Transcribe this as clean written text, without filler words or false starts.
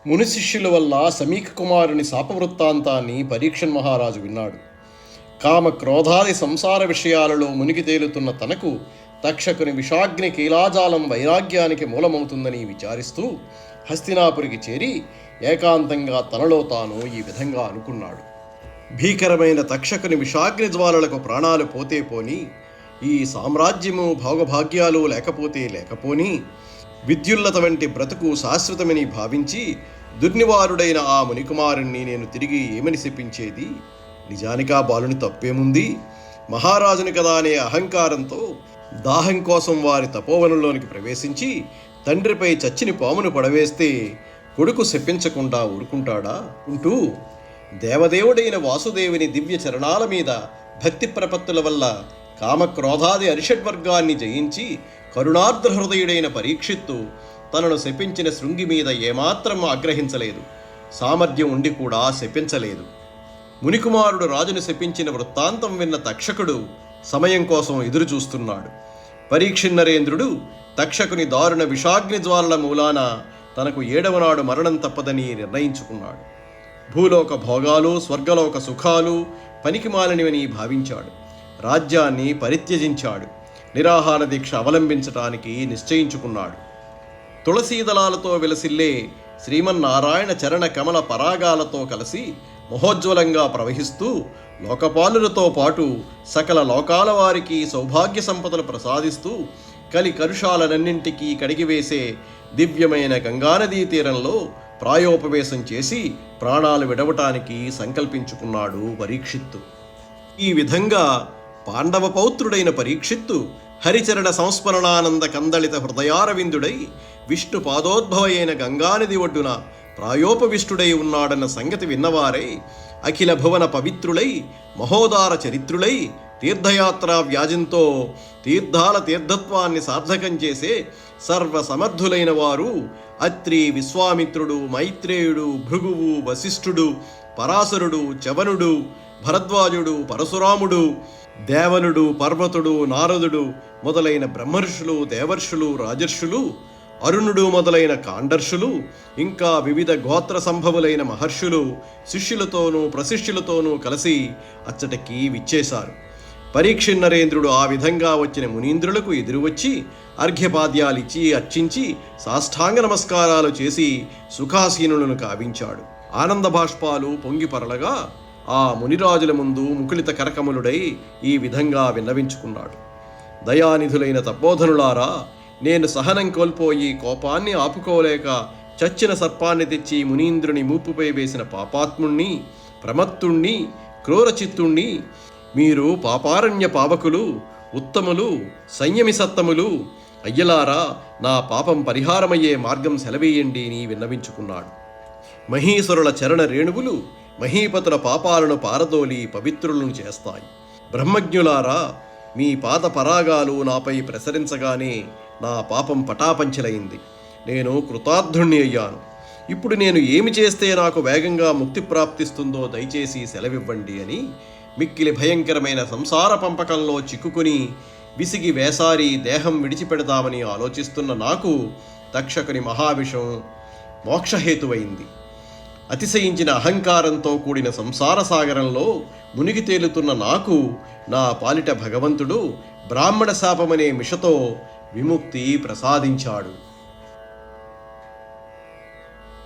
మునిశిష్యుల వల్ల సమీక కుమారుని శాపవృత్తాంతాన్ని పరీక్షన్ మహారాజు విన్నాడు. కామ క్రోధాది సంసార విషయాలలో మునిగి తేలుతున్న తనకు తక్షకుని విషాగ్ని కీలాజాలం వైరాగ్యానికి మూలమవుతుందని విచారిస్తూ హస్తినాపురికి చేరి ఏకాంతంగా తనలో తాను ఈ విధంగా అనుకున్నాడు. భీకరమైన తక్షకుని విషాగ్ని జ్వాలలకు ప్రాణాలు పోతే పోని, ఈ సామ్రాజ్యము భోగభాగ్యాలు లేకపోతే లేకపోని, విద్యుల్లత వంటి బ్రతుకు శాశ్వతమని భావించి దుర్నివారుడైన ఆ మునికుమారుణ్ణి నేను తిరిగి ఏమని శపించేది? నిజానికా బాలుని తప్పేముంది? మహారాజుని కదా అనే అహంకారంతో దాహం కోసం వారి తపోవనంలోనికి ప్రవేశించి తండ్రిపై చచ్చిని పామును పడవేస్తే కొడుకు శపించకుండా ఊరుకుంటాడా? ఉంటూ దేవదేవుడైన వాసుదేవుని దివ్య చరణాల మీద భక్తి ప్రపత్తుల వల్ల కామక్రోధాది అరిషడ్వర్గాన్ని జయించి కరుణార్ద్ర హృదయుడైన పరీక్షిత్తు తనను శపించిన శృంగి మీద ఏమాత్రం ఆగ్రహించలేదు. సామర్థ్యం ఉండి కూడా శపించలేదు. మునికుమారుడు రాజును శపించిన వృత్తాంతం విన్న తక్షకుడు సమయం కోసం ఎదురు చూస్తున్నాడు. పరీక్షిన్నరేంద్రుడు తక్షకుని దారుణ విషాగ్ని జ్వాలల మూలాన తనకు 7వ నాడు మరణం తప్పదని నిర్ణయించుకున్నాడు. భూలోక భోగాలు, స్వర్గలోక సుఖాలు పనికిమాలినవని భావించాడు. రాజ్యాన్ని పరిత్యజించాడు. నిరాహార దీక్ష అవలంబించటానికి నిశ్చయించుకున్నాడు. తులసీదళాలతో విలసిల్లే శ్రీమన్నారాయణ చరణ కమల పరాగాలతో కలిసి మహోజ్వలంగా ప్రవహిస్తూ లోకపాలులతో పాటు సకల లోకాల వారికి సౌభాగ్య సంపదలు ప్రసాదిస్తూ కలి కరుషాలనన్నింటికీ కడిగివేసే దివ్యమైన గంగానదీ తీరంలో ప్రాయోపవేశం చేసి ప్రాణాలు విడవటానికి సంకల్పించుకున్నాడు పరీక్షిత్తు. ఈ విధంగా పాండవ పౌత్రుడైన పరీక్షిత్తు హరిచరణ సంస్మరణానంద కందళిత హృదయారవిందుడై విష్ణు పాదోద్భవ అయిన గంగానది ఒడ్డున ప్రాయోపవిష్టుడై ఉన్నాడన్న సంగతి విన్నవారై అఖిల భువన పవిత్రులై మహోదార చరిత్రులై తీర్థయాత్రా వ్యాజంతో తీర్థాల తీర్థత్వాన్ని సార్థకం చేసే సర్వసమర్థులైన వారు అత్రి, విశ్వామిత్రుడు, మైత్రేయుడు, భృగువు, వశిష్ఠుడు, పరాశరుడు, చవనుడు, భరద్వాజుడు, పరశురాముడు, దేవనుడు, పర్వతుడు, నారదుడు మొదలైన బ్రహ్మర్షులు, దేవర్షులు, రాజర్షులు, అరుణుడు మొదలైన కాండర్షులు, ఇంకా వివిధ గోత్ర సంభవులైన మహర్షులు శిష్యులతోనూ ప్రశిష్యులతోనూ కలిసి అచ్చటికి విచ్చేశారు. పరీక్షిన్నరేంద్రుడు ఆ విధంగా వచ్చిన మునీంద్రులకు ఎదురువచ్చి అర్ఘ్యపాద్యాలిచ్చి అర్చించి సాష్టాంగ నమస్కారాలు చేసి సుఖాసీనులను కావించాడు. ఆనంద బాష్పాలు పొంగి పరలగా ఆ మునిరాజుల ముందు ముకులిత కరకములుడై ఈ విధంగా విన్నవించుకున్నాడు. దయానిధులైన తపోధనులారా, నేను సహనం కోల్పోయి కోపాన్ని ఆపుకోలేక చచ్చిన సర్పాన్ని తెచ్చి మునీంద్రుని మూపుపై వేసిన పాపాత్ముణ్ణి, ప్రమత్తుణ్ణి, క్రూరచిత్తుణ్ణి. మీరు పాపారణ్య పావకులు, ఉత్తములు, సంయమి సత్తములు. అయ్యలారా, నా పాపం పరిహారమయ్యే మార్గం సెలవేయండి అని విన్నవించుకున్నాడు. మహీశ్వరుల చరణ రేణువులు మహీపతుల పాపాలను పారదోలి పవిత్రులను చేస్తాయి. బ్రహ్మజ్ఞులారా, మీ పాద పరాగాలు నాపై ప్రసరించగానే నా పాపం పటాపంచలైంది. నేను కృతార్థుణ్ణి అయ్యాను. ఇప్పుడు నేను ఏమి చేస్తే నాకు వేగంగా ముక్తి ప్రాప్తిస్తుందో దయచేసి సెలవివ్వండి అని మిక్కిలి భయంకరమైన సంసార పంపకంలో చిక్కుకుని విసిగి వేసారి దేహం విడిచిపెడదామని ఆలోచిస్తున్న నాకు తక్షకుని మహావిషం మోక్షహేతువైంది. అతిశయించిన అహంకారంతో కూడిన సంసార సాగరంలో మునిగి తేలుతున్న నాకు నా పాలిట భగవంతుడు బ్రాహ్మణ శాపమనే మిషతో విముక్తి ప్రసాదించాడు.